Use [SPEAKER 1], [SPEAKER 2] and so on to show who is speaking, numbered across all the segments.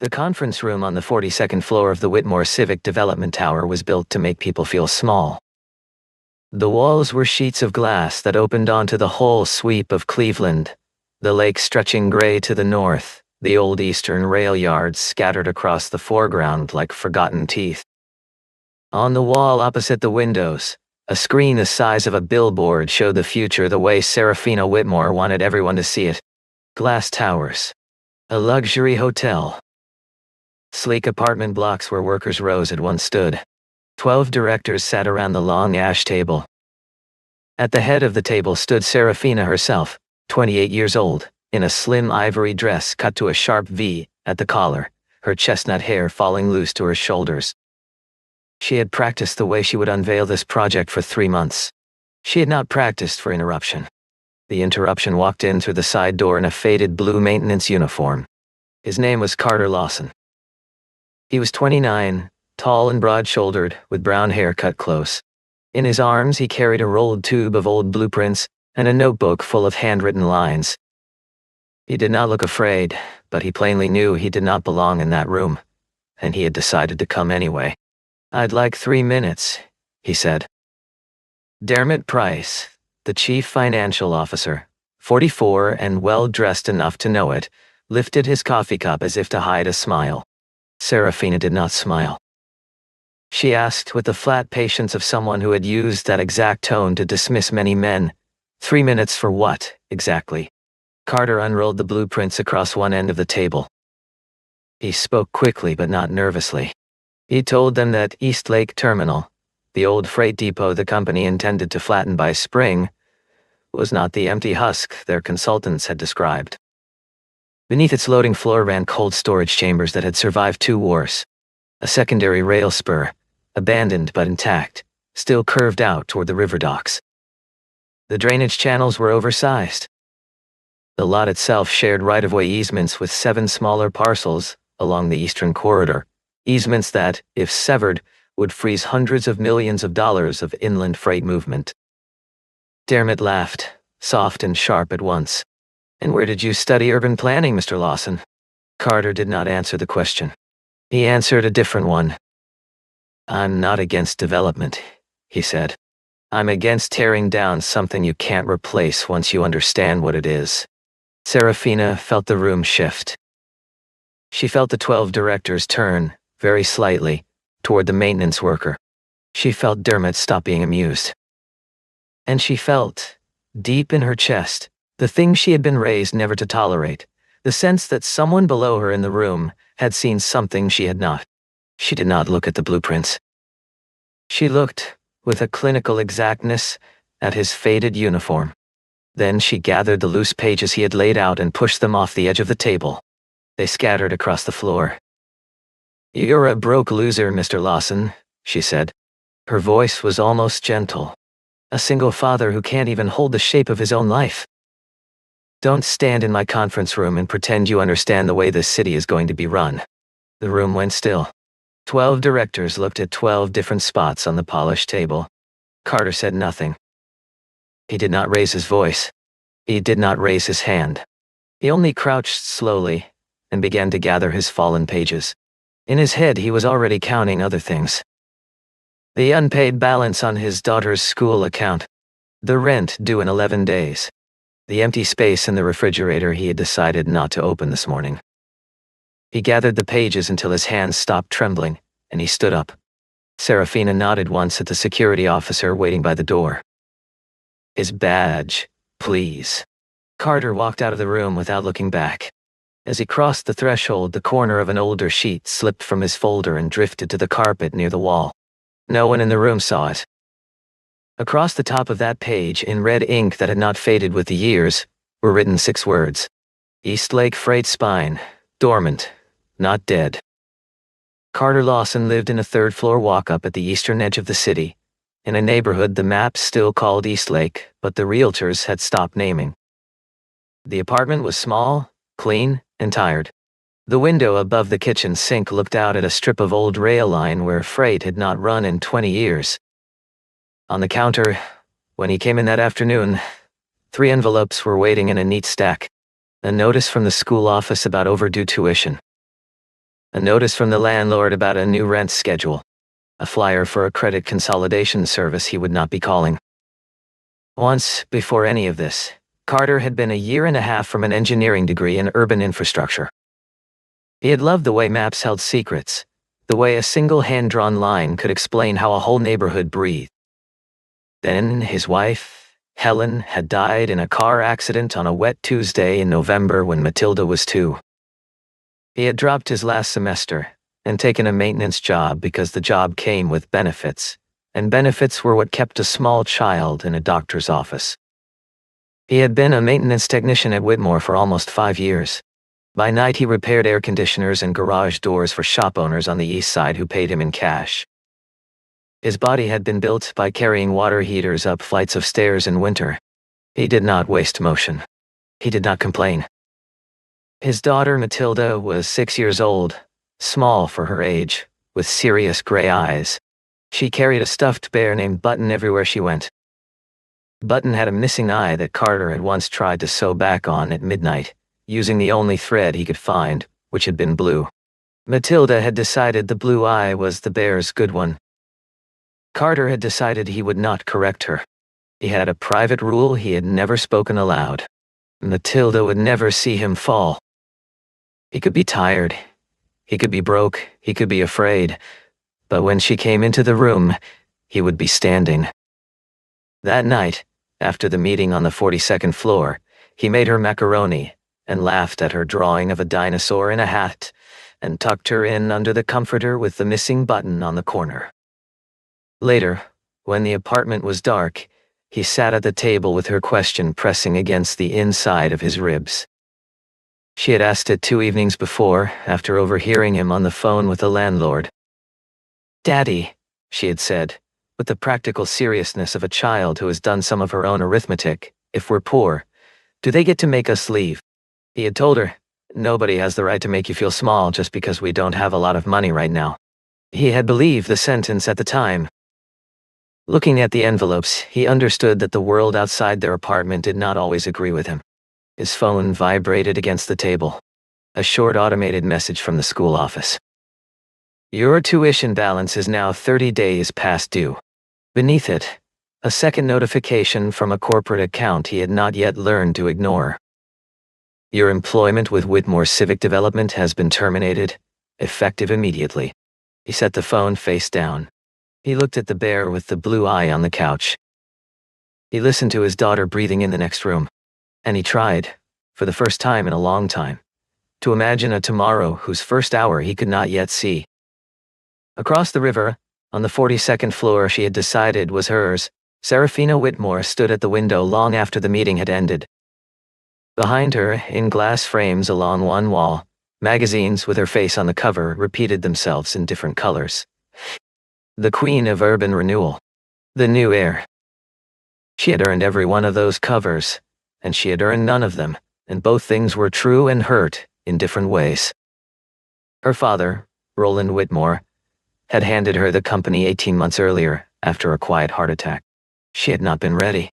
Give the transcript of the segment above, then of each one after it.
[SPEAKER 1] The conference room on the 42nd floor of the Whitmore Civic Development Tower was built to make people feel small. The walls were sheets of glass that opened onto the whole sweep of Cleveland, the lake stretching gray to the north, the old Eastern rail yards scattered across the foreground like forgotten teeth. On the wall opposite the windows, a screen the size of a billboard showed the future the way Serafina Whitmore wanted everyone to see it. Glass towers. A luxury hotel. Sleek apartment blocks where workers' rows had once stood. 12 directors sat around the long ash table. At the head of the table stood Serafina herself, 28 years old, in a slim ivory dress cut to a sharp V at the collar, her chestnut hair falling loose to her shoulders. She had practiced the way she would unveil this project for 3 months. She had not practiced for interruption. The interruption walked in through the side door in a faded blue maintenance uniform. His name was Carter Lawson. He was 29, tall and broad-shouldered, with brown hair cut close. In his arms he carried a rolled tube of old blueprints and a notebook full of handwritten lines. He did not look afraid, but he plainly knew he did not belong in that room, and he had decided to come anyway. "I'd like 3 minutes," he said. Dermot Price, the chief financial officer, 44 and well-dressed enough to know it, lifted his coffee cup as if to hide a smile. Serafina did not smile. She asked with the flat patience of someone who had used that exact tone to dismiss many men, 3 minutes for what, exactly? Carter unrolled the blueprints across one end of the table. He spoke quickly but not nervously. He told them that East Lake Terminal, the old freight depot the company intended to flatten by spring, was not the empty husk their consultants had described. Beneath its loading floor ran cold storage chambers that had survived 2 wars. A secondary rail spur, abandoned but intact, still curved out toward the river docks. The drainage channels were oversized. The lot itself shared right-of-way easements with 7 smaller parcels along the eastern corridor, easements that, if severed, would freeze hundreds of millions of dollars of inland freight movement. Dermot laughed, soft and sharp at once. "And where did you study urban planning, Mr. Lawson?" Carter did not answer the question. He answered a different one. "I'm not against development," he said. "I'm against tearing down something you can't replace once you understand what it is." Serafina felt the room shift. She felt the 12 directors turn, very slightly, toward the maintenance worker. She felt Dermot stop being amused. And she felt, deep in her chest, the thing she had been raised never to tolerate, the sense that someone below her in the room had seen something she had not. She did not look at the blueprints. She looked, with a clinical exactness, at his faded uniform. Then she gathered the loose pages he had laid out and pushed them off the edge of the table. They scattered across the floor. "You're a broke loser, Mr. Lawson," she said. Her voice was almost gentle. "A single father who can't even hold the shape of his own life. Don't stand in my conference room and pretend you understand the way this city is going to be run." The room went still. 12 directors looked at 12 different spots on the polished table. Carter said nothing. He did not raise his voice. He did not raise his hand. He only crouched slowly and began to gather his fallen pages. In his head he was already counting other things. The unpaid balance on his daughter's school account. The rent due in 11 days. The empty space in the refrigerator he had decided not to open this morning. He gathered the pages until his hands stopped trembling, and he stood up. Serafina nodded once at the security officer waiting by the door. "His badge, please." Carter walked out of the room without looking back. As he crossed the threshold, the corner of an older sheet slipped from his folder and drifted to the carpet near the wall. No one in the room saw it. Across the top of that page, in red ink that had not faded with the years, were written 6 words. East Lake Freight Spine, dormant, not dead. Carter Lawson lived in a 3rd-floor walk-up at the eastern edge of the city, in a neighborhood the maps still called East Lake, but the realtors had stopped naming. The apartment was small, clean, and tired. The window above the kitchen sink looked out at a strip of old rail line where freight had not run in 20 years. On the counter, when he came in that afternoon, 3 envelopes were waiting in a neat stack. A notice from the school office about overdue tuition. A notice from the landlord about a new rent schedule. A flyer for a credit consolidation service he would not be calling. Once, before any of this, Carter had been a year and a half from an engineering degree in urban infrastructure. He had loved the way maps held secrets, the way a single hand-drawn line could explain how a whole neighborhood breathed. Then his wife, Helen, had died in a car accident on a wet Tuesday in November when Matilda was 2. He had dropped his last semester and taken a maintenance job because the job came with benefits, and benefits were what kept a small child in a doctor's office. He had been a maintenance technician at Whitmore for almost 5 years. By night he repaired air conditioners and garage doors for shop owners on the east side who paid him in cash. His body had been built by carrying water heaters up flights of stairs in winter. He did not waste motion. He did not complain. His daughter Matilda was 6 years old, small for her age, with serious gray eyes. She carried a stuffed bear named Button everywhere she went. Button had a missing eye that Carter had once tried to sew back on at midnight, using the only thread he could find, which had been blue. Matilda had decided the blue eye was the bear's good one. Carter had decided he would not correct her. He had a private rule he had never spoken aloud. Matilda would never see him fall. He could be tired, he could be broke, he could be afraid, but when she came into the room, he would be standing. That night, after the meeting on the 42nd floor, he made her macaroni and laughed at her drawing of a dinosaur in a hat and tucked her in under the comforter with the missing button on the corner. Later, when the apartment was dark, he sat at the table with her question pressing against the inside of his ribs. She had asked it 2 evenings before, after overhearing him on the phone with the landlord. "Daddy," she had said, with the practical seriousness of a child who has done some of her own arithmetic, "if we're poor, do they get to make us leave?" He had told her, "Nobody has the right to make you feel small just because we don't have a lot of money right now." He had believed the sentence at the time. Looking at the envelopes, he understood that the world outside their apartment did not always agree with him. His phone vibrated against the table. A short automated message from the school office. "Your tuition balance is now 30 days past due." Beneath it, a second notification from a corporate account he had not yet learned to ignore. "Your employment with Whitmore Civic Development has been terminated, effective immediately." He set the phone face down. He looked at the bear with the blue eye on the couch. He listened to his daughter breathing in the next room, and he tried, for the first time in a long time, to imagine a tomorrow whose first hour he could not yet see. Across the river, on the 42nd floor she had decided was hers, Serafina Whitmore stood at the window long after the meeting had ended. Behind her, in glass frames along one wall, magazines with her face on the cover repeated themselves in different colors. The Queen of Urban Renewal. The New Heir. She had earned every one of those covers, and she had earned none of them, and both things were true and hurt in different ways. Her father, Roland Whitmore, had handed her the company 18 months earlier, after a quiet heart attack. She had not been ready.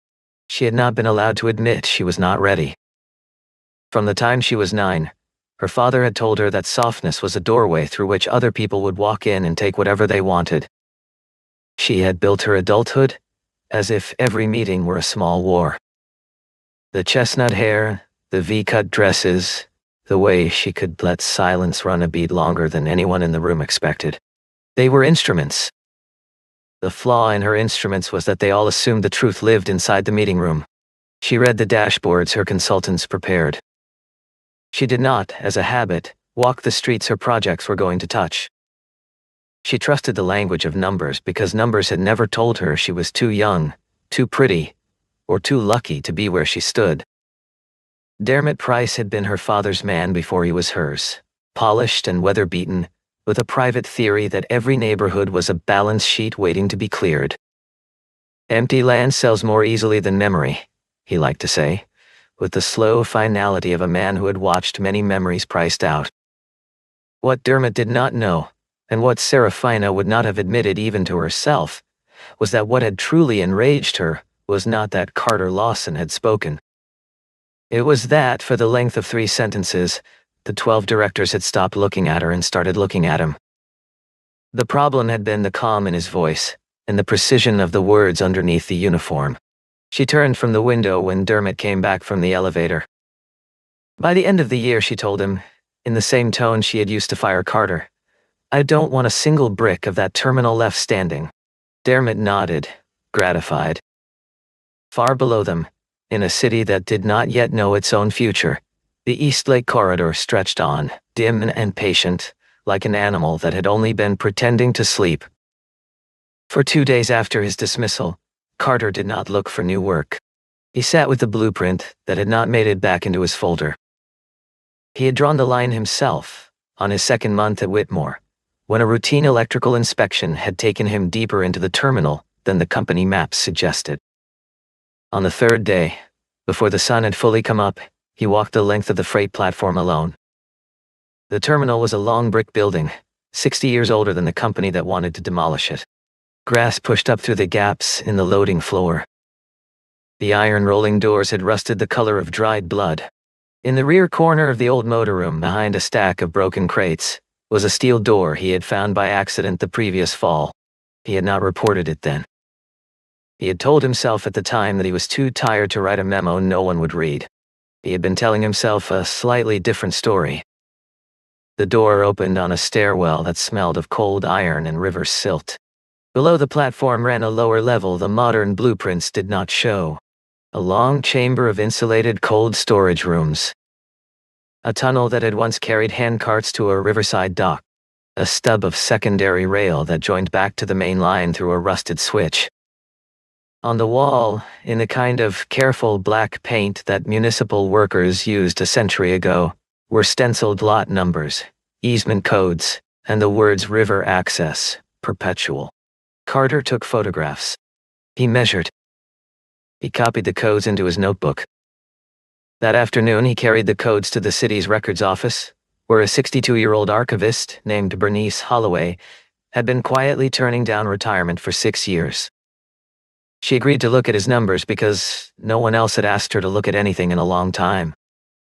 [SPEAKER 1] She had not been allowed to admit she was not ready. From the time she was 9, her father had told her that softness was a doorway through which other people would walk in and take whatever they wanted. She had built her adulthood as if every meeting were a small war. The chestnut hair, the V-cut dresses, the way she could let silence run a beat longer than anyone in the room expected. They were instruments. The flaw in her instruments was that they all assumed the truth lived inside the meeting room. She read the dashboards her consultants prepared. She did not, as a habit, walk the streets her projects were going to touch. She trusted the language of numbers because numbers had never told her she was too young, too pretty, or too lucky to be where she stood. Dermot Price had been her father's man before he was hers, polished and weather-beaten, with a private theory that every neighborhood was a balance sheet waiting to be cleared. "Empty land sells more easily than memory," he liked to say, with the slow finality of a man who had watched many memories priced out. What Dermot did not know, and what Serafina would not have admitted even to herself, was that what had truly enraged her was not that Carter Lawson had spoken. It was that, for the length of 3 sentences, The 12 directors had stopped looking at her and started looking at him. The problem had been the calm in his voice, and the precision of the words underneath the uniform. She turned from the window when Dermot came back from the elevator. By the end of the year, she told him, in the same tone she had used to fire Carter, "I don't want a single brick of that terminal left standing." Dermot nodded, gratified. Far below them, in a city that did not yet know its own future, the East Lake Corridor stretched on, dim and patient, like an animal that had only been pretending to sleep. For 2 days after his dismissal, Carter did not look for new work. He sat with the blueprint that had not made it back into his folder. He had drawn the line himself, on his second month at Whitmore, when a routine electrical inspection had taken him deeper into the terminal than the company maps suggested. On the third day, before the sun had fully come up, he walked the length of the freight platform alone. The terminal was a long brick building, 60 years older than the company that wanted to demolish it. Grass pushed up through the gaps in the loading floor. The iron rolling doors had rusted the color of dried blood. In the rear corner of the old motor room, behind a stack of broken crates, was a steel door he had found by accident the previous fall. He had not reported it then. He had told himself at the time that he was too tired to write a memo no one would read. He had been telling himself a slightly different story. The door opened on a stairwell that smelled of cold iron and river silt. Below the platform ran a lower level the modern blueprints did not show. A long chamber of insulated cold storage rooms. A tunnel that had once carried handcarts to a riverside dock. A stub of secondary rail that joined back to the main line through a rusted switch. On the wall, in the kind of careful black paint that municipal workers used a century ago, were stenciled lot numbers, easement codes, and the words "River Access, Perpetual." Carter took photographs. He measured. He copied the codes into his notebook. That afternoon, he carried the codes to the city's records office, where a 62-year-old archivist named Bernice Holloway had been quietly turning down retirement for 6 years. She agreed to look at his numbers because no one else had asked her to look at anything in a long time.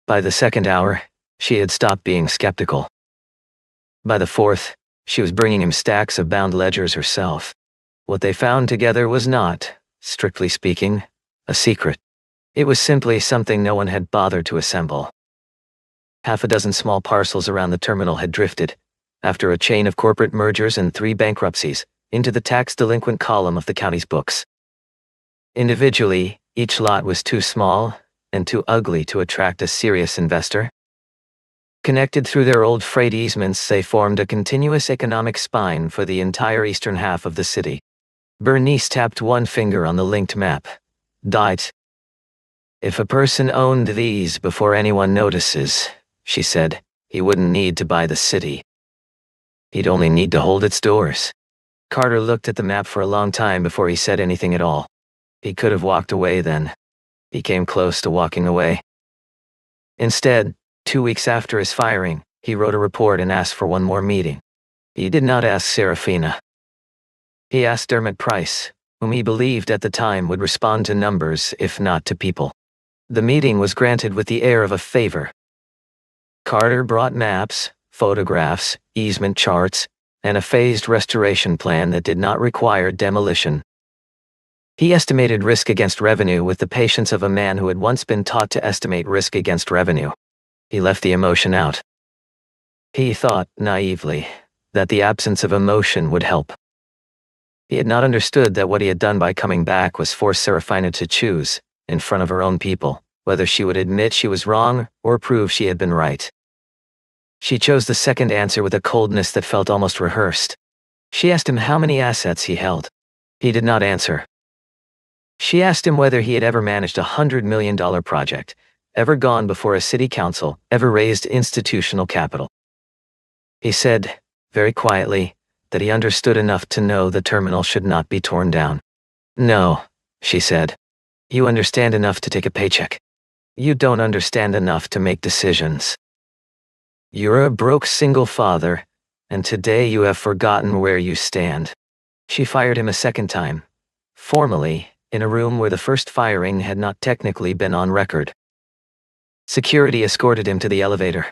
[SPEAKER 1] By the second hour, she had stopped being skeptical. By the fourth, she was bringing him stacks of bound ledgers herself. What they found together was not, strictly speaking, a secret. It was simply something no one had bothered to assemble. Half a dozen small parcels around the terminal had drifted, after a chain of corporate mergers and 3 bankruptcies, into the tax delinquent column of the county's books. Individually, each lot was too small and too ugly to attract a serious investor. Connected through their old freight easements, they formed a continuous economic spine for the entire eastern half of the city. Bernice tapped one finger on the linked map. Died. "If a person owned these before anyone notices," she said, "he wouldn't need to buy the city. He'd only need to hold its doors." Carter looked at the map for a long time before he said anything at all. He could have walked away then. He came close to walking away. Instead, 2 weeks after his firing, he wrote a report and asked for one more meeting. He did not ask Serafina. He asked Dermot Price, whom he believed at the time would respond to numbers if not to people. The meeting was granted with the air of a favor. Carter brought maps, photographs, easement charts, and a phased restoration plan that did not require demolition. He estimated risk against revenue with the patience of a man who had once been taught to estimate risk against revenue. He left the emotion out. He thought, naively, that the absence of emotion would help. He had not understood that what he had done by coming back was force Serafina to choose, in front of her own people, whether she would admit she was wrong or prove she had been right. She chose the second answer with a coldness that felt almost rehearsed. She asked him how many assets he held. He did not answer. She asked him whether he had ever managed a $100 million project, ever gone before a city council, ever raised institutional capital. He said, very quietly, that he understood enough to know the terminal should not be torn down. "No," she said. "You understand enough to take a paycheck. You don't understand enough to make decisions. You're a broke single father, and today you have forgotten where you stand." She fired him a second time, formally, in a room where the first firing had not technically been on record. Security escorted him to the elevator.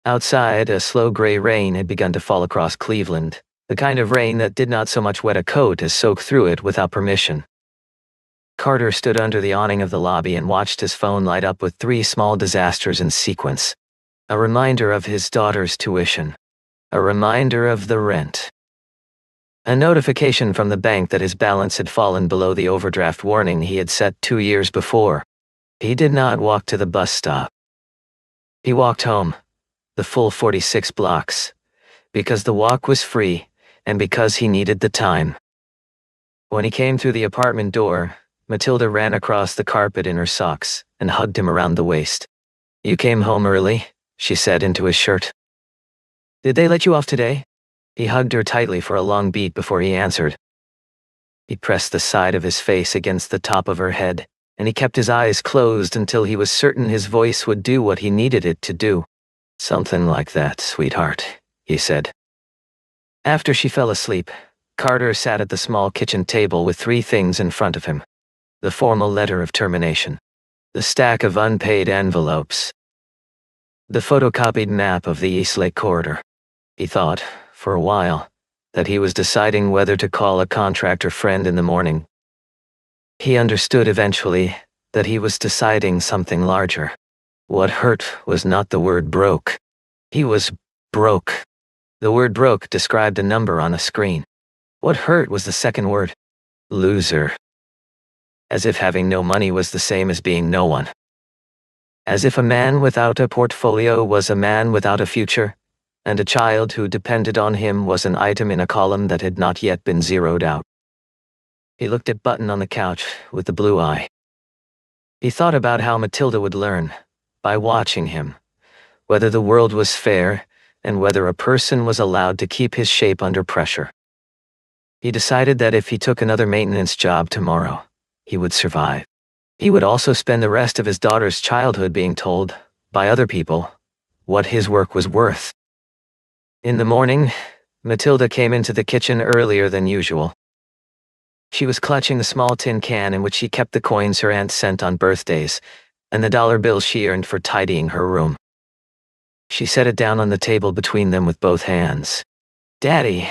[SPEAKER 1] Outside, a slow gray rain had begun to fall across Cleveland, the kind of rain that did not so much wet a coat as soak through it without permission. Carter stood under the awning of the lobby and watched his phone light up with 3 small disasters in sequence. A reminder of his daughter's tuition. A reminder of the rent. A notification from the bank that his balance had fallen below the overdraft warning he had set 2 years before. He did not walk to the bus stop. He walked home, the full 46 blocks, because the walk was free and because he needed the time. When he came through the apartment door, Matilda ran across the carpet in her socks and hugged him around the waist. "You came home early," she said into his shirt. "Did they let you off today?" He hugged her tightly for a long beat before he answered. He pressed the side of his face against the top of her head, and he kept his eyes closed until he was certain his voice would do what he needed it to do. "Something like that, sweetheart," he said. After she fell asleep, Carter sat at the small kitchen table with 3 things in front of him. The formal letter of termination. The stack of unpaid envelopes. The photocopied map of the Eastlake corridor. He thought, for a while, that he was deciding whether to call a contractor friend in the morning. He understood eventually that he was deciding something larger. What hurt was not the word broke. He was broke. The word broke described a number on a screen. What hurt was the second word. Loser. As if having no money was the same as being no one. As if a man without a portfolio was a man without a future, and a child who depended on him was an item in a column that had not yet been zeroed out. He looked at Button on the couch with the blue eye. He thought about how Matilda would learn, by watching him, whether the world was fair and whether a person was allowed to keep his shape under pressure. He decided that if he took another maintenance job tomorrow, he would survive. He would also spend the rest of his daughter's childhood being told, by other people, what his work was worth. In the morning, Matilda came into the kitchen earlier than usual. She was clutching the small tin can in which she kept the coins her aunt sent on birthdays, and the dollar bills she earned for tidying her room. She set it down on the table between them with both hands. "Daddy,"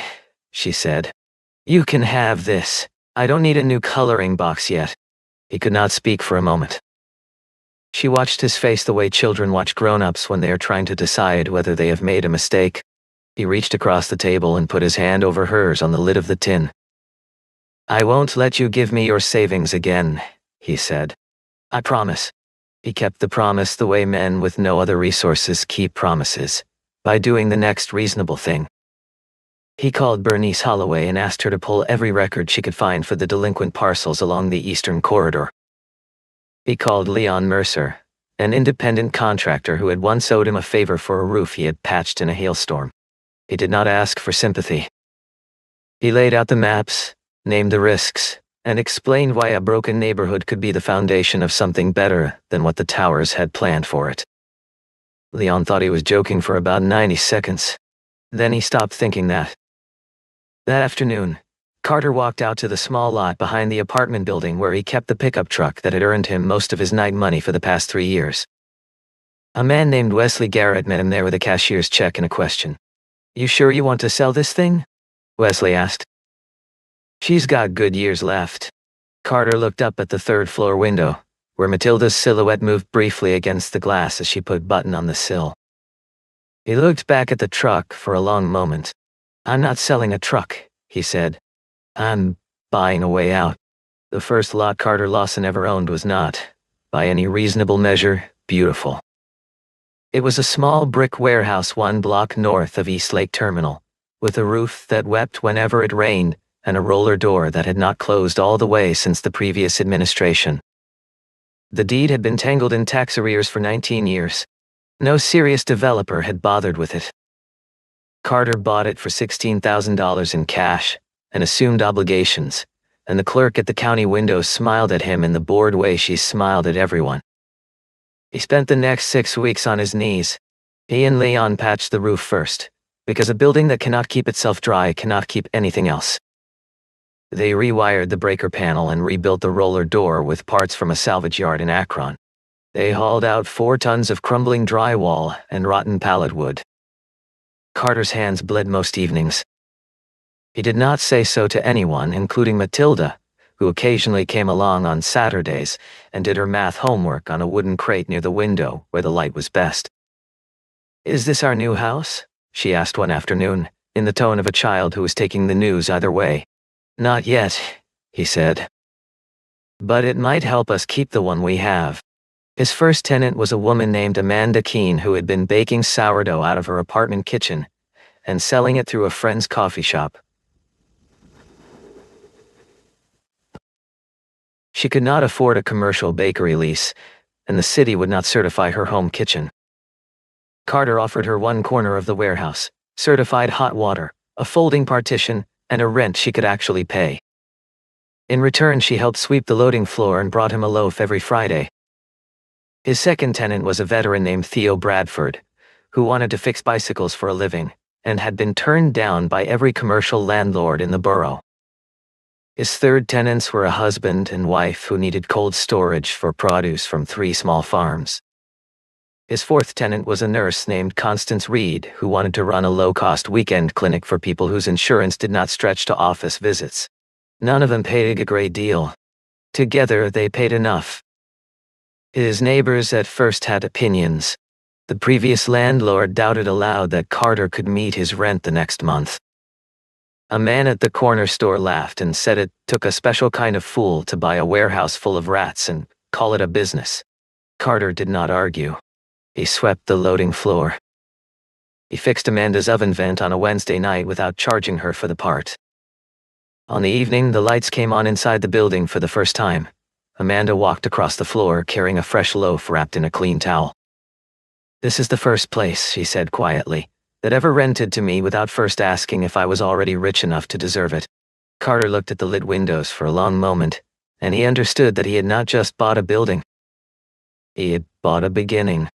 [SPEAKER 1] she said, "you can have this. I don't need a new coloring box yet." He could not speak for a moment. She watched his face the way children watch grown-ups when they are trying to decide whether they have made a mistake. He reached across the table and put his hand over hers on the lid of the tin. "I won't let you give me your savings again," he said. "I promise." He kept the promise the way men with no other resources keep promises, by doing the next reasonable thing. He called Bernice Holloway and asked her to pull every record she could find for the delinquent parcels along the eastern corridor. He called Leon Mercer, an independent contractor who had once owed him a favor for a roof he had patched in a hailstorm. He did not ask for sympathy. He laid out the maps, named the risks, and explained why a broken neighborhood could be the foundation of something better than what the Towers had planned for it. Leon thought he was joking for about 90 seconds. Then he stopped thinking that. That afternoon, Carter walked out to the small lot behind the apartment building where he kept the pickup truck that had earned him most of his night money for the past 3 years. A man named Wesley Garrett met him there with a cashier's check and a question. "You sure you want to sell this thing?" Wesley asked. "She's got good years left." Carter looked up at the third-floor window, where Matilda's silhouette moved briefly against the glass as she put Button on the sill. He looked back at the truck for a long moment. "I'm not selling a truck," he said. "I'm buying a way out." The first lot Carter Lawson ever owned was not, by any reasonable measure, beautiful. It was a small brick warehouse 1 block north of Eastlake Terminal, with a roof that wept whenever it rained and a roller door that had not closed all the way since the previous administration. The deed had been tangled in tax arrears for 19 years. No serious developer had bothered with it. Carter bought it for $16,000 in cash and assumed obligations, and the clerk at the county window smiled at him in the bored way she smiled at everyone. He spent the next 6 weeks on his knees. He and Leon patched the roof first, because a building that cannot keep itself dry cannot keep anything else. They rewired the breaker panel and rebuilt the roller door with parts from a salvage yard in Akron. They hauled out 4 tons of crumbling drywall and rotten pallet wood. Carter's hands bled most evenings. He did not say so to anyone, including Matilda, who occasionally came along on Saturdays and did her math homework on a wooden crate near the window where the light was best. "Is this our new house?" she asked one afternoon, in the tone of a child who was taking the news either way. "Not yet," he said. "But it might help us keep the one we have." His first tenant was a woman named Amanda Keene who had been baking sourdough out of her apartment kitchen and selling it through a friend's coffee shop. She could not afford a commercial bakery lease, and the city would not certify her home kitchen. Carter offered her one corner of the warehouse, certified hot water, a folding partition, and a rent she could actually pay. In return, she helped sweep the loading floor and brought him a loaf every Friday. His second tenant was a veteran named Theo Bradford, who wanted to fix bicycles for a living, and had been turned down by every commercial landlord in the borough. His third tenants were a husband and wife who needed cold storage for produce from 3 small farms. His fourth tenant was a nurse named Constance Reed who wanted to run a low-cost weekend clinic for people whose insurance did not stretch to office visits. None of them paid a great deal. Together, they paid enough. His neighbors at first had opinions. The previous landlord doubted aloud that Carter could meet his rent the next month. A man at the corner store laughed and said it took a special kind of fool to buy a warehouse full of rats and call it a business. Carter did not argue. He swept the loading floor. He fixed Amanda's oven vent on a Wednesday night without charging her for the part. On the evening, the lights came on inside the building for the first time. Amanda walked across the floor carrying a fresh loaf wrapped in a clean towel. "This is the first place," she said quietly, "that ever rented to me without first asking if I was already rich enough to deserve it." Carter looked at the lit windows for a long moment, and he understood that he had not just bought a building. He had bought a beginning.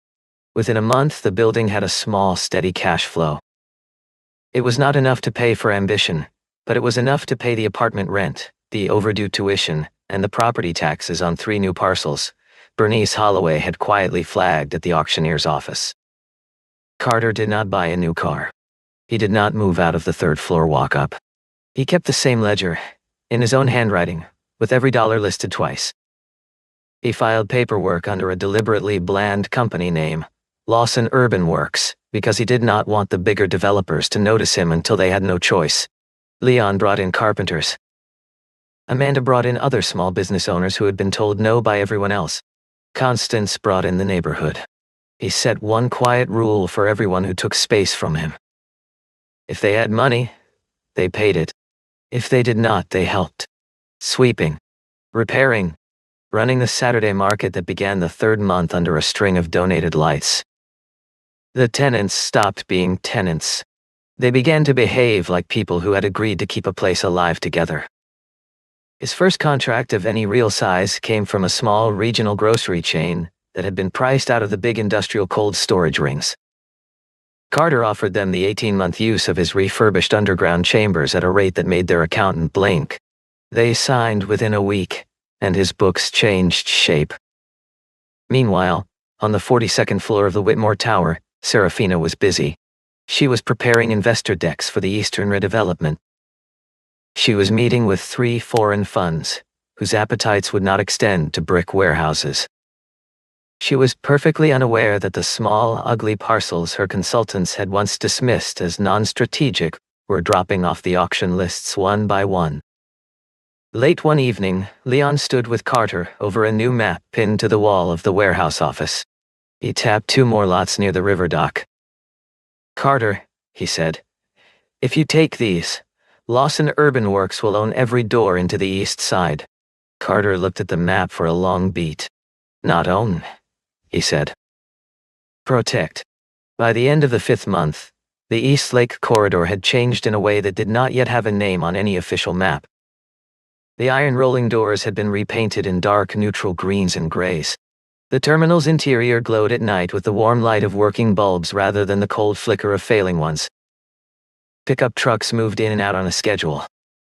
[SPEAKER 1] Within a month, the building had a small, steady cash flow. It was not enough to pay for ambition, but it was enough to pay the apartment rent, the overdue tuition, and the property taxes on 3 new parcels Bernice Holloway had quietly flagged at the auctioneer's office. Carter did not buy a new car. He did not move out of the 3rd-floor walk-up. He kept the same ledger, in his own handwriting, with every dollar listed twice. He filed paperwork under a deliberately bland company name, Lawson Urban Works, because he did not want the bigger developers to notice him until they had no choice. Leon brought in carpenters. Amanda brought in other small business owners who had been told no by everyone else. Constance brought in the neighborhood. He set one quiet rule for everyone who took space from him. If they had money, they paid it. If they did not, they helped. Sweeping, repairing, running the Saturday market that began the 3rd month under a string of donated lights. The tenants stopped being tenants. They began to behave like people who had agreed to keep a place alive together. His first contract of any real size came from a small regional grocery chain that had been priced out of the big industrial cold storage rings. Carter offered them the 18-month use of his refurbished underground chambers at a rate that made their accountant blink. They signed within a week, and his books changed shape. Meanwhile, on the 42nd floor of the Whitmore Tower, Serafina was busy. She was preparing investor decks for the Eastern redevelopment. She was meeting with 3 foreign funds, whose appetites would not extend to brick warehouses. She was perfectly unaware that the small, ugly parcels her consultants had once dismissed as non-strategic were dropping off the auction lists one by one. Late one evening, Leon stood with Carter over a new map pinned to the wall of the warehouse office. He tapped 2 more lots near the river dock. "Carter," he said, "if you take these, Lawson Urban Works will own every door into the east side." Carter looked at the map for a long beat. "Not own," he said. "Protect." By the end of the 5th month, the East Lake Corridor had changed in a way that did not yet have a name on any official map. The iron rolling doors had been repainted in dark neutral greens and grays. The terminal's interior glowed at night with the warm light of working bulbs rather than the cold flicker of failing ones. Pickup trucks moved in and out on a schedule.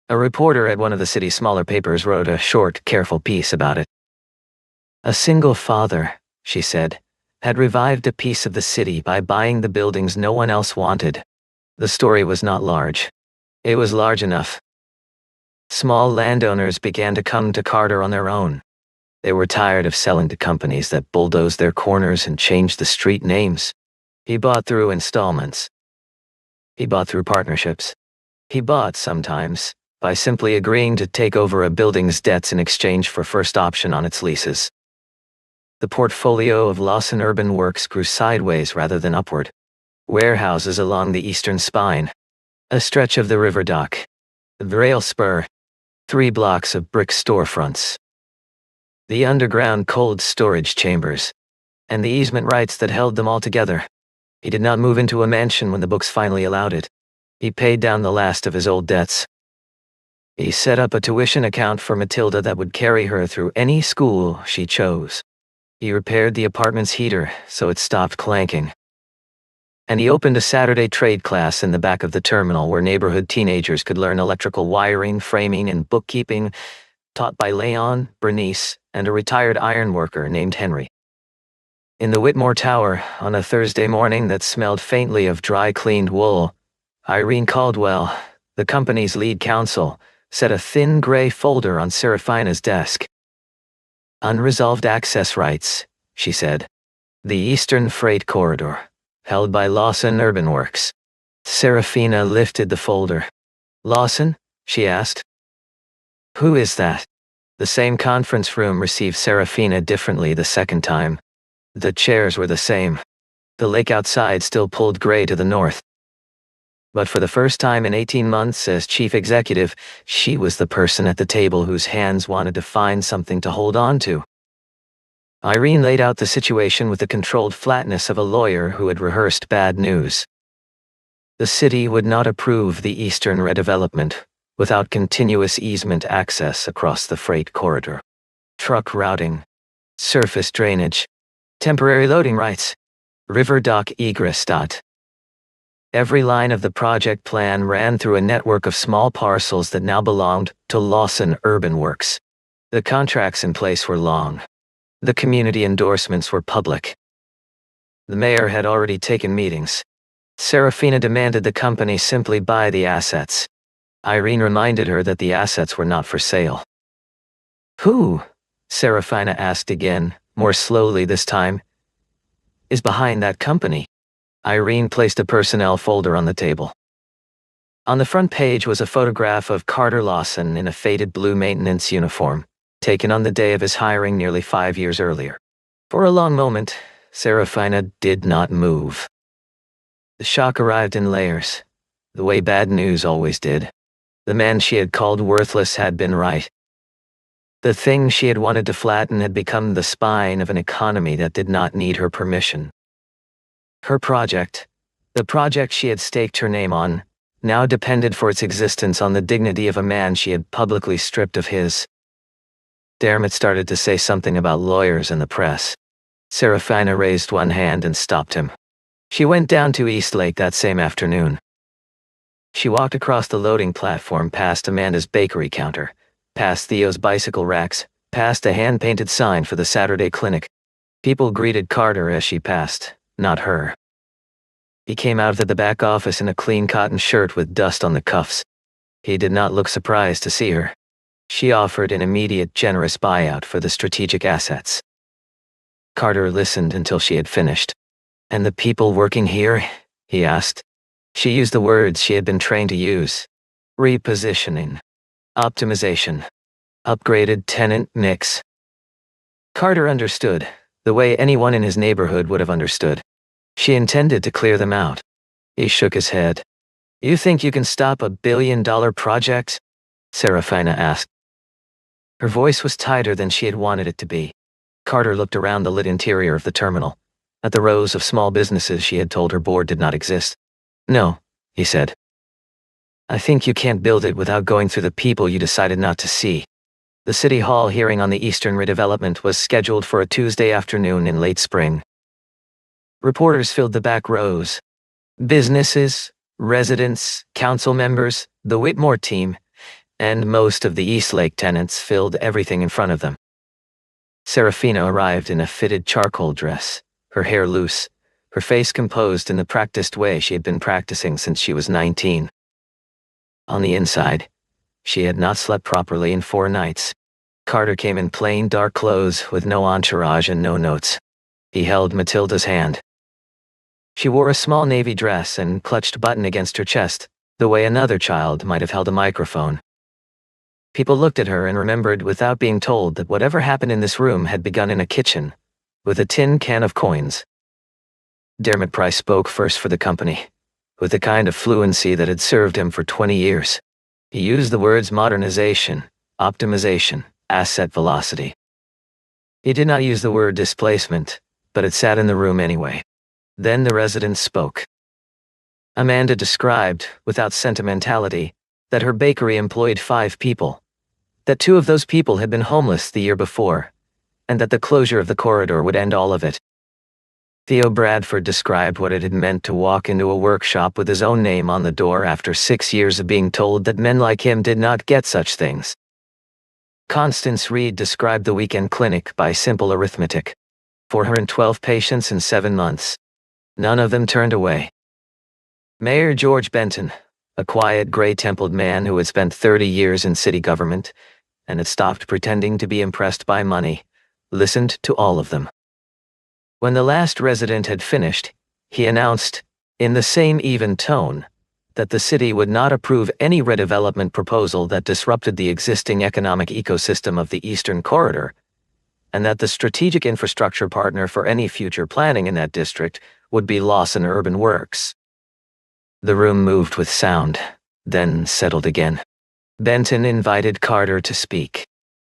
[SPEAKER 1] A reporter at one of the city's smaller papers wrote a short, careful piece about it. "A single father," she said, "had revived a piece of the city by buying the buildings no one else wanted. The story was not large. It was large enough. Small landowners began to come to Carter on their own. They were tired of selling to companies that bulldozed their corners and changed the street names. He bought through installments. He bought through partnerships. He bought, sometimes, by simply agreeing to take over a building's debts in exchange for first option on its leases. The portfolio of Lawson Urban Works grew sideways rather than upward. Warehouses along the eastern spine. A stretch of the river dock. The rail spur. 3 blocks of brick storefronts. The underground cold storage chambers. And the easement rights that held them all together. He did not move into a mansion when the books finally allowed it. He paid down the last of his old debts. He set up a tuition account for Matilda that would carry her through any school she chose. He repaired the apartment's heater so it stopped clanking. And he opened a Saturday trade class in the back of the terminal where neighborhood teenagers could learn electrical wiring, framing, and bookkeeping, taught by Leon, Bernice, and a retired ironworker named Henry. In the Whitmore Tower, on a Thursday morning that smelled faintly of dry-cleaned wool, Irene Caldwell, the company's lead counsel, set a thin gray folder on Serafina's desk. Unresolved access rights, she said. The Eastern Freight Corridor, held by Lawson Urban Works. Serafina lifted the folder. Lawson? She asked. Who is that? The same conference room received Serafina differently the second time. The chairs were the same. The lake outside still pulled gray to the north. But for the first time in 18 months as chief executive, she was the person at the table whose hands wanted to find something to hold on to. Irene laid out the situation with the controlled flatness of a lawyer who had rehearsed bad news. The city would not approve the eastern redevelopment without continuous easement access across the freight corridor. Truck routing, surface drainage, temporary loading rights, river dock egress. Every line of the project plan ran through a network of small parcels that now belonged to Lawson Urban Works. The contracts in place were long. The community endorsements were public. The mayor had already taken meetings. Serafina demanded the company simply buy the assets. Irene reminded her that the assets were not for sale. Who? Serafina asked again, more slowly this time. Is behind that company? Irene placed a personnel folder on the table. On the front page was a photograph of Carter Lawson in a faded blue maintenance uniform, taken on the day of his hiring nearly 5 years earlier. For a long moment, Serafina did not move. The shock arrived in layers, the way bad news always did. The man she had called worthless had been right. The thing she had wanted to flatten had become the spine of an economy that did not need her permission. Her project, the project she had staked her name on, now depended for its existence on the dignity of a man she had publicly stripped of his. Dermot started to say something about lawyers and the press. Serafina raised one hand and stopped him. She went down to Eastlake that same afternoon. She walked across the loading platform past Amanda's bakery counter, past Theo's bicycle racks, past a hand-painted sign for the Saturday clinic. People greeted Carter as she passed, not her. He came out of the back office in a clean cotton shirt with dust on the cuffs. He did not look surprised to see her. She offered an immediate, generous buyout for the strategic assets. Carter listened until she had finished. And the people working here? He asked. She used the words she had been trained to use. Repositioning. Optimization. Upgraded tenant mix. Carter understood, the way anyone in his neighborhood would have understood. She intended to clear them out. He shook his head. You think you can stop a billion-dollar project? Serafina asked. Her voice was tighter than she had wanted it to be. Carter looked around the lit interior of the terminal, at the rows of small businesses she had told her board did not exist. No, he said. I think you can't build it without going through the people you decided not to see. The City Hall hearing on the Eastern redevelopment was scheduled for a Tuesday afternoon in late spring. Reporters filled the back rows. Businesses, residents, council members, the Whitmore team, and most of the Eastlake tenants filled everything in front of them. Serafina arrived in a fitted charcoal dress, her hair loose, her face composed in the practiced way she had been practicing since she was 19. On the inside, she had not slept properly in 4 nights. Carter came in plain dark clothes with no entourage and no notes. He held Matilda's hand. She wore a small navy dress and clutched a button against her chest, the way another child might have held a microphone. People looked at her and remembered without being told that whatever happened in this room had begun in a kitchen, with a tin can of coins. Dermot Price spoke first for the company, with the kind of fluency that had served him for 20 years. He used the words modernization, optimization, asset velocity. He did not use the word displacement, but it sat in the room anyway. Then the residents spoke. Amanda described, without sentimentality, that her bakery employed 5 people, that 2 of those people had been homeless the year before, and that the closure of the corridor would end all of it. Theo Bradford described what it had meant to walk into a workshop with his own name on the door after 6 years of being told that men like him did not get such things. Constance Reed described the weekend clinic by simple arithmetic. 412 patients in 7 months. None of them turned away. Mayor George Benton, a quiet, gray-templed man who had spent 30 years in city government and had stopped pretending to be impressed by money, listened to all of them. When the last resident had finished, he announced, in the same even tone, that the city would not approve any redevelopment proposal that disrupted the existing economic ecosystem of the Eastern Corridor, and that the strategic infrastructure partner for any future planning in that district would be Lawson Urban Works. The room moved with sound, then settled again. Benton invited Carter to speak.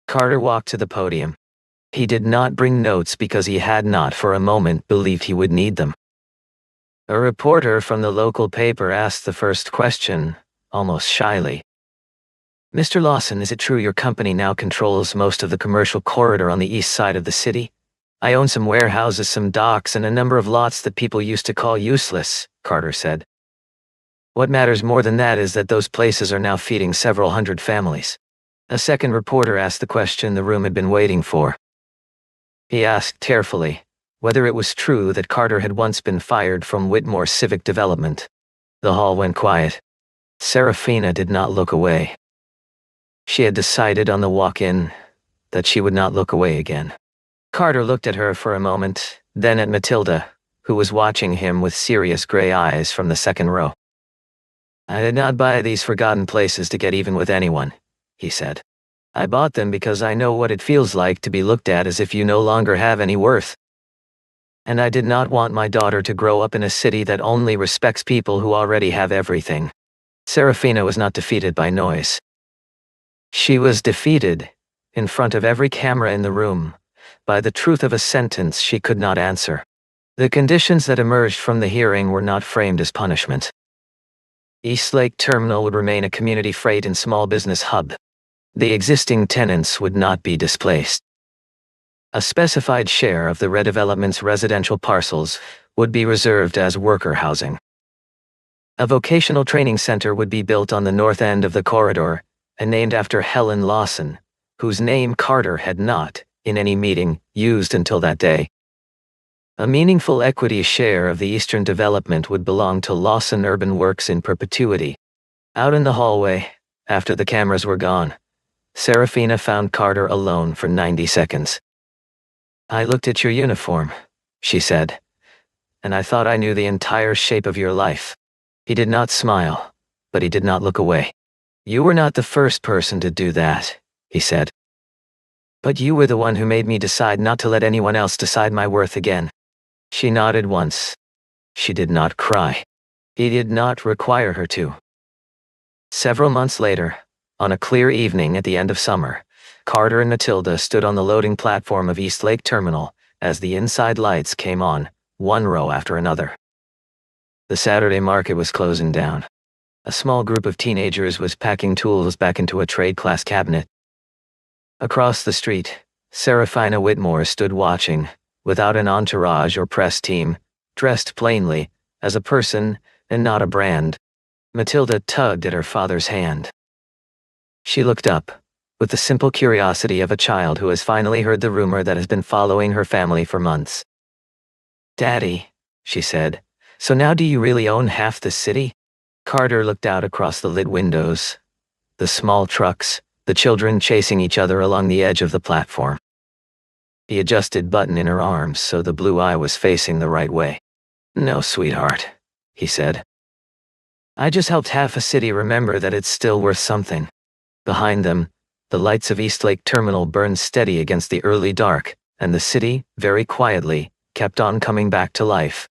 [SPEAKER 1] Carter walked to the podium. He did not bring notes because he had not for a moment believed he would need them. A reporter from the local paper asked the first question, almost shyly. Mr. Lawson, is it true your company now controls most of the commercial corridor on the east side of the city? I own some warehouses, some docks, and a number of lots that people used to call useless, Carter said. What matters more than that is that those places are now feeding several hundred families. A second reporter asked the question the room had been waiting for. He asked tearfully whether it was true that Carter had once been fired from Whitmore Civic Development. The hall went quiet. Serafina did not look away. She had decided on the walk-in that she would not look away again. Carter looked at her for a moment, then at Matilda, who was watching him with serious gray eyes from the second row. I did not buy these forgotten places to get even with anyone, he said. I bought them because I know what it feels like to be looked at as if you no longer have any worth. And I did not want my daughter to grow up in a city that only respects people who already have everything. Serafina was not defeated by noise. She was defeated, in front of every camera in the room, by the truth of a sentence she could not answer. The conditions that emerged from the hearing were not framed as punishment. Eastlake Terminal would remain a community freight and small business hub. The existing tenants would not be displaced. A specified share of the redevelopment's residential parcels would be reserved as worker housing. A vocational training center would be built on the north end of the corridor and named after Helen Lawson, whose name Carter had not, in any meeting, used until that day. A meaningful equity share of the Eastern development would belong to Lawson Urban Works in perpetuity. Out in the hallway, after the cameras were gone, Serafina found Carter alone for 90 seconds. I looked at your uniform, she said, and I thought I knew the entire shape of your life. He did not smile, but he did not look away. You were not the first person to do that, he said. But you were the one who made me decide not to let anyone else decide my worth again. She nodded once. She did not cry. He did not require her to. Several months later, on a clear evening at the end of summer, Carter and Matilda stood on the loading platform of Eastlake Terminal as the inside lights came on, one row after another. The Saturday market was closing down. A small group of teenagers was packing tools back into a trade-class cabinet. Across the street, Serafina Whitmore stood watching, without an entourage or press team, dressed plainly, as a person and not a brand. Matilda tugged at her father's hand. She looked up, with the simple curiosity of a child who has finally heard the rumor that has been following her family for months. Daddy, she said. So now do you really own half the city? Carter looked out across the lit windows, the small trucks, the children chasing each other along the edge of the platform. He adjusted button in her arms so the blue eye was facing the right way. No, sweetheart, he said. I just helped half a city remember that it's still worth something. Behind them, the lights of Eastlake Terminal burned steady against the early dark, and the city, very quietly, kept on coming back to life.